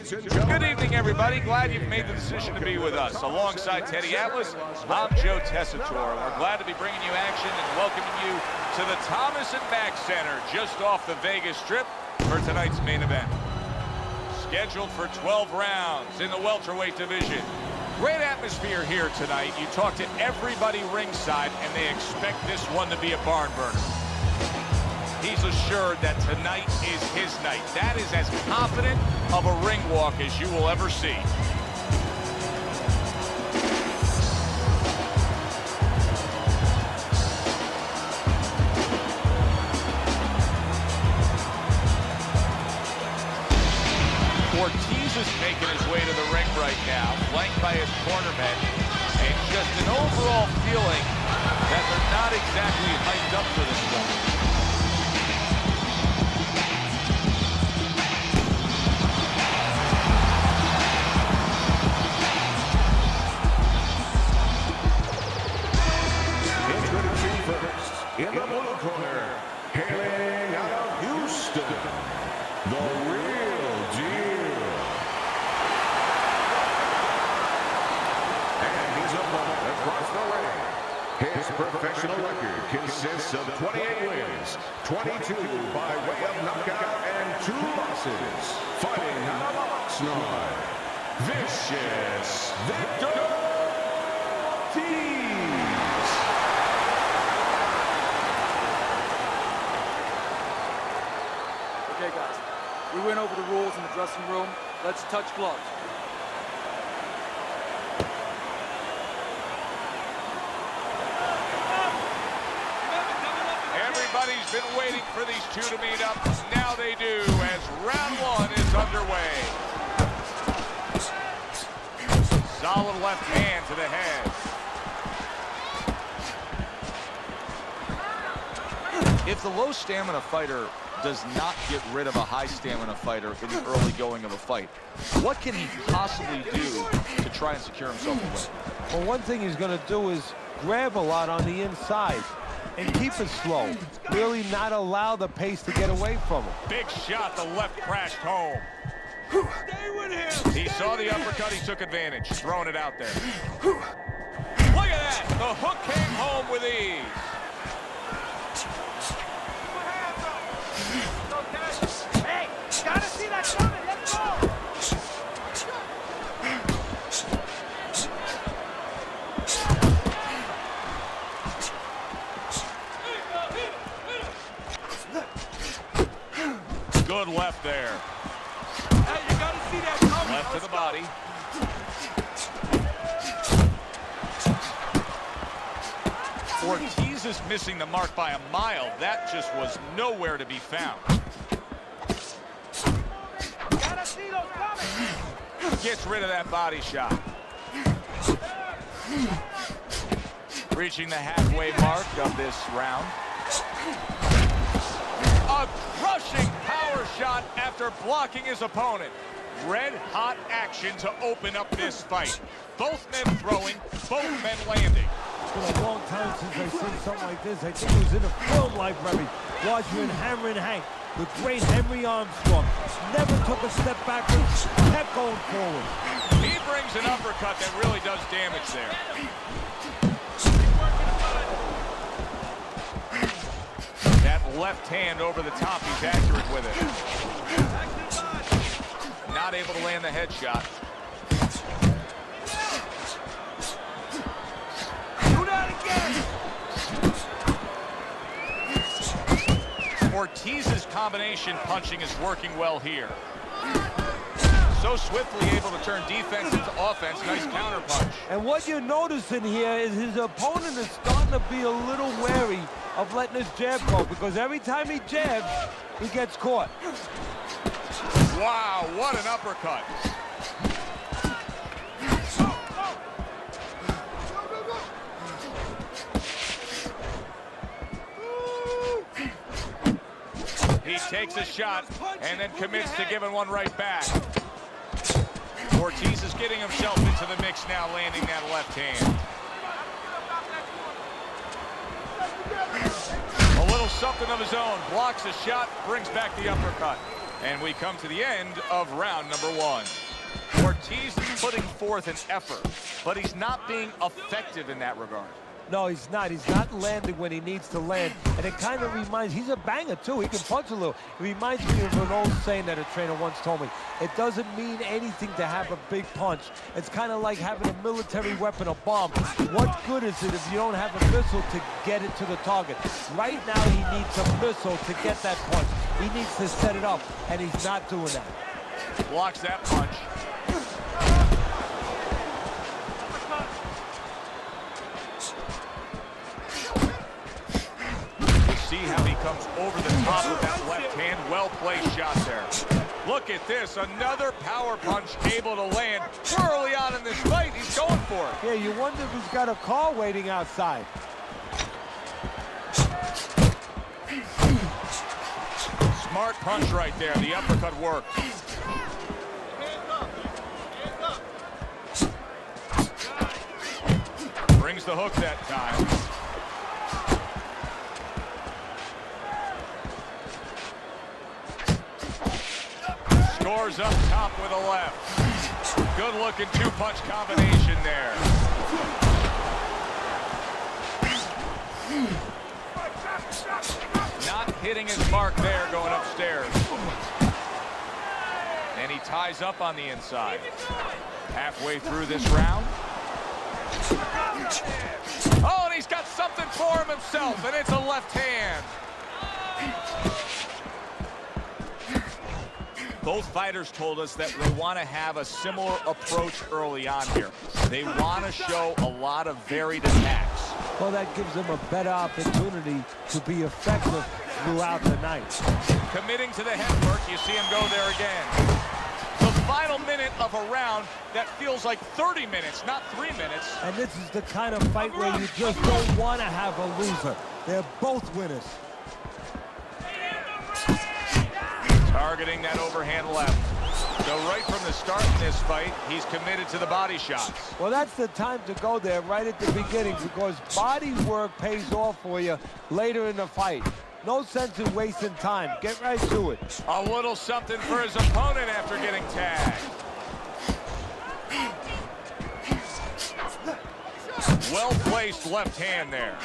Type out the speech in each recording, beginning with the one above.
Ladies and gentlemen. Good evening, everybody. Glad you've made the decision to be with us. Alongside Teddy Atlas, I'm Joe Tessitore. We're glad to be bringing you action and welcoming you to the Thomas & Mack Center, just off the Vegas Strip for tonight's main event. Scheduled for 12 rounds in the welterweight division. Great atmosphere here tonight. You talk to everybody ringside, and they expect this one to be a barn burner. He's assured that tonight is his night. That is as confident of a ring walk as you will ever see. Ortiz is making his way to the ring right now, flanked by his cornermen, and just an overall feeling that they're not exactly hyped up for this one. In the blue corner, hailing out of Houston, the real deal. And his opponent across the ring. His professional record consists of 28 wins, 22 by way of knockout, and 2 losses. Fighting out of Oxnard, Vicious Victor Ortiz. Okay, guys, we went over the rules in the dressing room. Let's touch gloves. Everybody's been waiting for these two to meet up. Now they do, as round one is underway. Solid left hand to the head. If the low stamina fighter does not get rid of a high stamina fighter in the early going of a fight, what can he possibly do to try and secure himself a win? Well, one thing he's going to do is grab a lot on the inside and keep it slow. Really not allow the pace to get away from him. Big shot, the left crashed home. Stay with him. He saw the uppercut, he took advantage, throwing it out there. Look at that, the hook came home with ease. Hey, gotta see that coming. Let's go. Good left there. Hey, you gotta see that coming. Left to the body. Ortiz is missing the mark by a mile. That just was nowhere to be found. Gotta see those coming. Gets rid of that body shot. Reaching the halfway mark of this round. A crushing power shot after blocking his opponent. Red-hot action to open up this fight. Both men throwing, both men landing. It's been a long time since I've seen something like this. I think it was in a film library, watching Hammer and Hank. The great Henry Armstrong never took a step backwards, kept going forward. He brings an uppercut that really does damage there. That left hand over the top, he's accurate with it. Not able to land the headshot. Do that again. Ortiz's combination punching is working well here. So swiftly able to turn defense into offense. Nice counter punch. And what you're noticing here is his opponent is starting to be a little wary of letting his jab go, because every time he jabs, he gets caught. Wow, what an uppercut. He takes a shot and then commits to giving one right back. Ortiz is getting himself into the mix now, landing that left hand. A little something of his own. Blocks a shot, brings back the uppercut. And we come to the end of round number 1. Ortiz is putting forth an effort, but he's not being effective in that regard. No, he's not. He's not landing when he needs to land. And it kind of reminds, he's a banger too. He can punch a little. It reminds me of an old saying that a trainer once told me. It doesn't mean anything to have a big punch. It's kind of like having a military weapon, a bomb. What good is it if you don't have a missile to get it to the target? Right now, he needs a missile to get that punch. He needs to set it up, and he's not doing that. Blocks that punch. See how he comes over the top of that left hand. Well-placed shot there. Look at this. Another power punch able to land. Early on in this fight, he's going for it. Yeah, you wonder if he's got a car waiting outside. Smart punch right there. The uppercut worked. Brings the hook that time. Scores up top with a left. Good looking two-punch combination there. Not hitting his mark there going upstairs. And he ties up on the inside. Halfway through this round. Oh, and he's got something for him himself, and it's a left hand. Both fighters told us that they want to have a similar approach early on here. They want to show a lot of varied attacks. Well, that gives them a better opportunity to be effective throughout the night. Committing to the head work, you see him go there again. The final minute of a round that feels like 30 minutes, not 3 minutes. And this is the kind of fight where you just don't want to have a loser. They're both winners. Targeting that overhand left. So right from the start in this fight, he's committed to the body shots. Well, that's the time to go there right at the beginning because body work pays off for you later in the fight. No sense in wasting time. Get right to it. A little something for his opponent after getting tagged. Well-placed left hand there.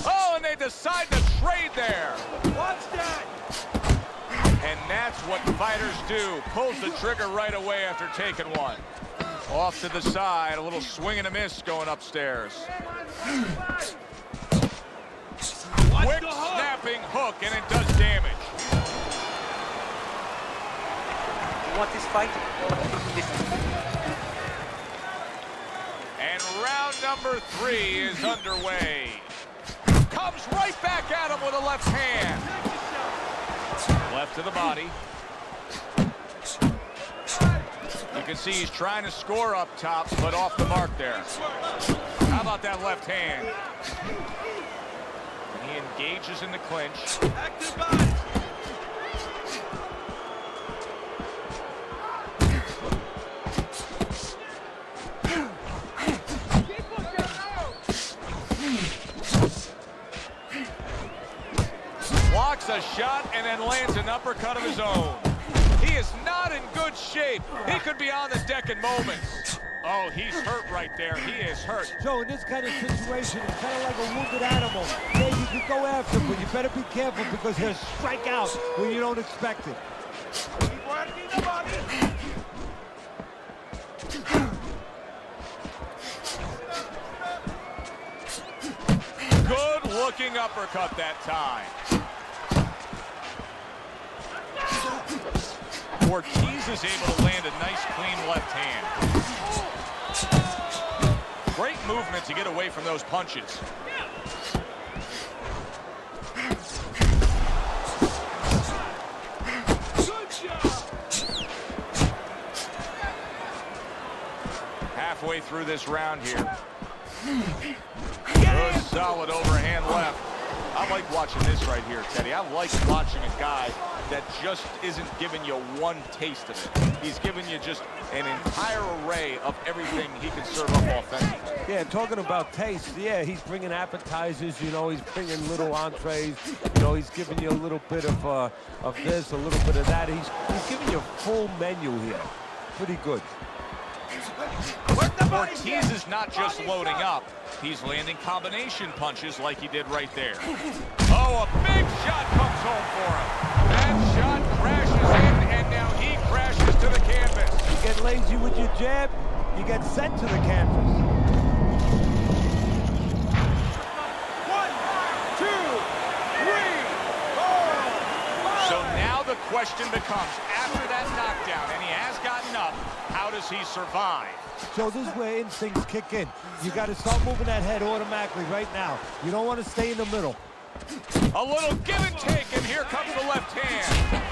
Oh, and they decide to trade there. Watch that! And that's what fighters do. Pulls the trigger right away after taking one. Off to the side, a little swing and a miss going upstairs. Quick snapping hook, and it does damage. You want this fight? And round number 3 is underway. Comes right back at him with a left hand. Left to the body. You can see he's trying to score up top, but off the mark there. How about that left hand? He engages in the clinch. Blocks a shot and then lands an uppercut of his own. He is not in good shape. He could be on the deck in moments. Oh, he's hurt right there. He is hurt. So in this kind of situation, it's kind of like a wounded animal. Yeah, you can go after him, but you better be careful because he'll strike out when you don't expect it. Good looking uppercut that time. Ortiz is able to land a nice clean left hand. Great movement to get away from those punches. Halfway through this round here. Good solid overhand left. I like watching this right here, Teddy. I like watching a guy that just isn't giving you one taste of it. He's giving you just an entire array of everything he can serve up offensively. Yeah, talking about taste, yeah, he's bringing appetizers, you know, he's bringing little entrees, you know, he's giving you a little bit of this, a little bit of that. He's giving you a full menu here. Pretty good. Ortiz is not just loading up. He's landing combination punches like he did right there. Oh, a big shot comes home for him. That shot crashes in, and now he crashes to the canvas. You get lazy with your jab, you get sent to the canvas. 1, 2, 3, 4, 5. So now the question becomes, after that knockdown, and he has gotten up, how does he survive? So this is where instincts kick in. You got to start moving that head automatically right now. You don't want to stay in the middle. A little give and take, and here comes the left hand.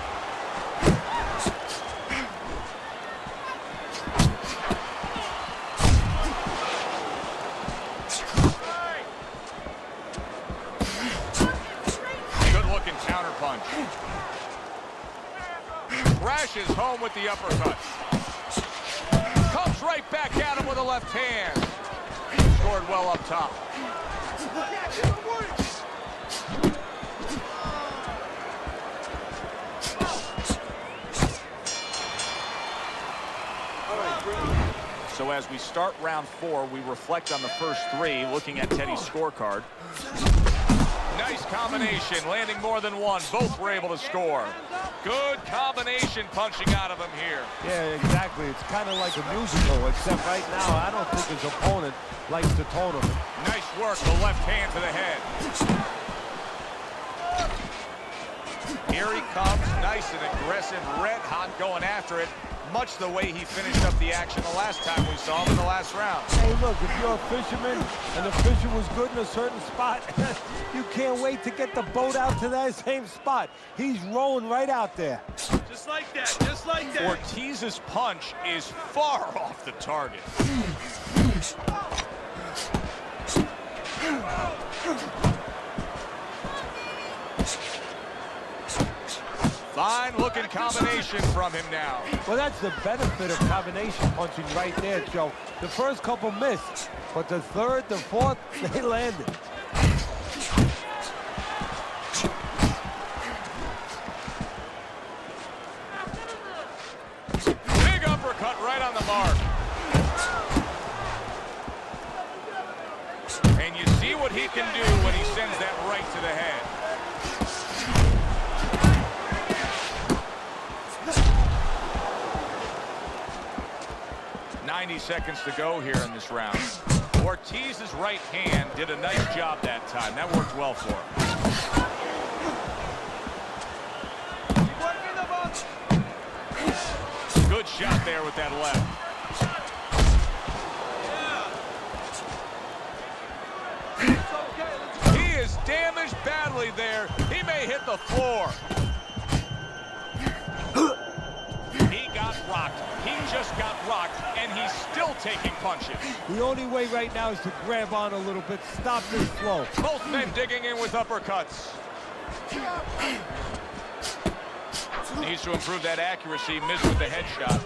Good-looking counter punch. Crashes home with the uppercut. Comes right back at him with a left hand. Scored well up top. So as we start round 4, we reflect on the first 3, looking at Teddy's scorecard. Nice combination, landing more than one. Both were able to score. Good combination punching out of him here. Yeah, exactly. It's kind of like a musical, except right now, I don't think his opponent likes to tone him. Nice work, the left hand to the head. Here he comes, nice and aggressive, red hot going after it. Much the way he finished up the action the last time we saw him in the last round. Hey, look, if you're a fisherman and the fishing was good in a certain spot, you can't wait to get the boat out to that same spot. He's rolling right out there. Just like that, just like that. Ortiz's punch is far off the target. Fine looking combination from him now. Well, that's the benefit of combination punching right there, Joe. The first couple missed, but the third, the fourth, they landed. Big uppercut right on the mark. And you see what he can do when he sends that right to the head. 90 seconds to go here in this round. Ortiz's right hand did a nice job that time. That worked well for him. Good shot there with that left. He is damaged badly there. He may hit the floor. He got rocked. He just got rocked, and he's still taking punches. The only way right now is to grab on a little bit, stop this flow. Both men digging in with uppercuts. Needs to improve that accuracy. Missed with the headshot.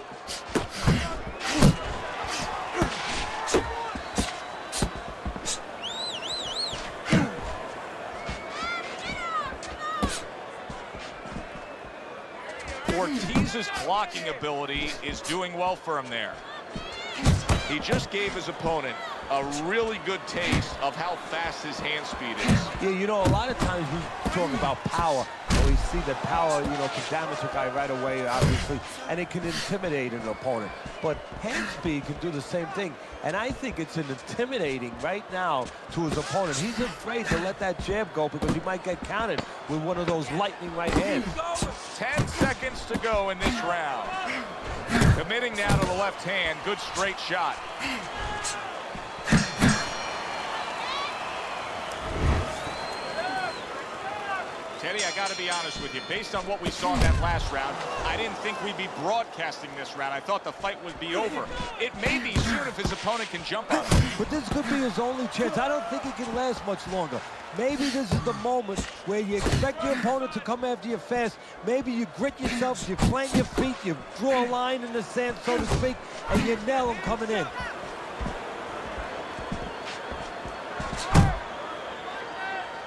Ortiz's blocking ability is doing well for him there. He just gave his opponent a really good taste of how fast his hand speed is. Yeah, you know, a lot of times we talk about power, and we see that power, you know, can damage a guy right away, obviously, and it can intimidate an opponent. But hand speed can do the same thing, and I think it's intimidating right now to his opponent. He's afraid to let that jab go because he might get countered with one of those lightning right hands. 10 seconds to go in this round. Committing now to the left hand. Good straight shot. Teddy, I got to be honest with you. Based on what we saw in that last round, I didn't think we'd be broadcasting this round. I thought the fight would be over. It may be soon if his opponent can jump on him. But this could be his only chance. I don't think it can last much longer. Maybe this is the moment where you expect your opponent to come after you fast. Maybe you grit yourself, you plant your feet, you draw a line in the sand, so to speak, and you nail him coming in.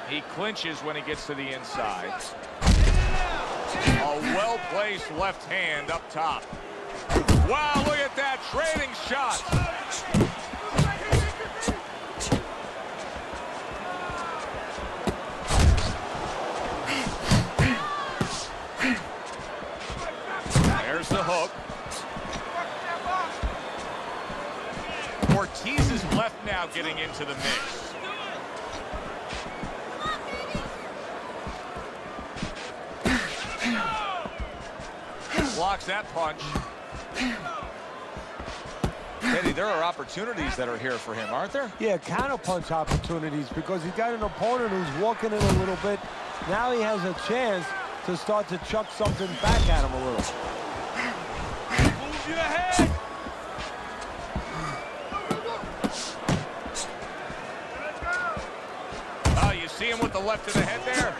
He clinches when he gets to the inside. A well-placed left hand up top. Wow, look at that, trading shots. There's the hook. Ortiz is left now getting into the mix. Blocks that punch. Teddy, there are opportunities that are here for him, aren't there? Yeah, counter-punch opportunities, because he's got an opponent who's walking in a little bit. Now he has a chance to start to chuck something back at him a little. Move your head. Oh, you see him with the left to the head there?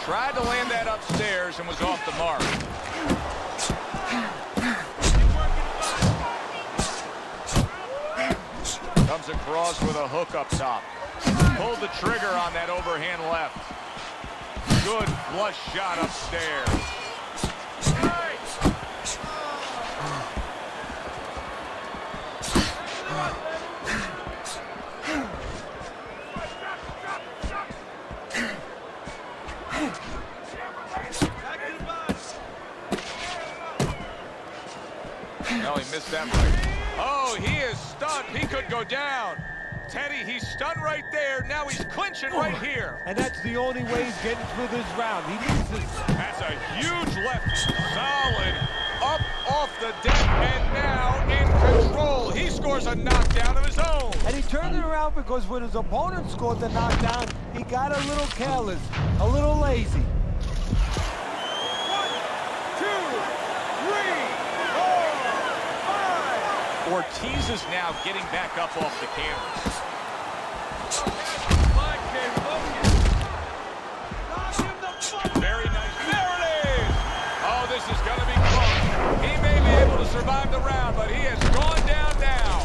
Tried to land that upstairs and was off the mark. Comes across with a hook up top. Pulled the trigger on that overhand left. Good flush shot upstairs. No, he missed that right. Oh, he is stunned. He could go down. Teddy, he's stunned right there. Now he's clinching right here. And that's the only way he's getting through this round. He needs this. That's a huge left. Solid. Up off the deck and now in control. He scores a knockdown of his own. And he turned it around because when his opponent scored the knockdown, he got a little careless, a little lazy. 1, 2, 3, 4, 5. Ortiz is now getting back up off the canvas. Very nice. There it is. Oh, this is going to be close. He may be able to survive the round, but he has gone down now.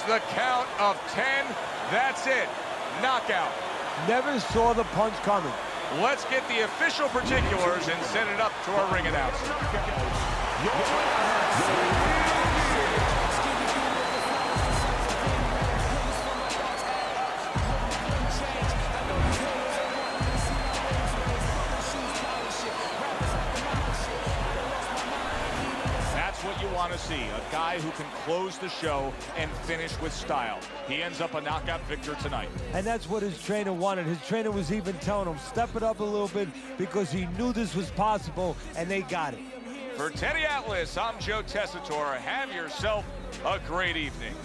The count of 10. That's it. Knockout. Never saw the punch coming. Let's get the official particulars and send it up to our ring announcer. What you want to see, a guy who can close the show and finish with style. He ends up a knockout victor tonight. And that's what his trainer wanted. His trainer was even telling him, step it up a little bit, because he knew this was possible, and they got it. For Teddy Atlas, I'm Joe Tessitore. Have yourself a great evening.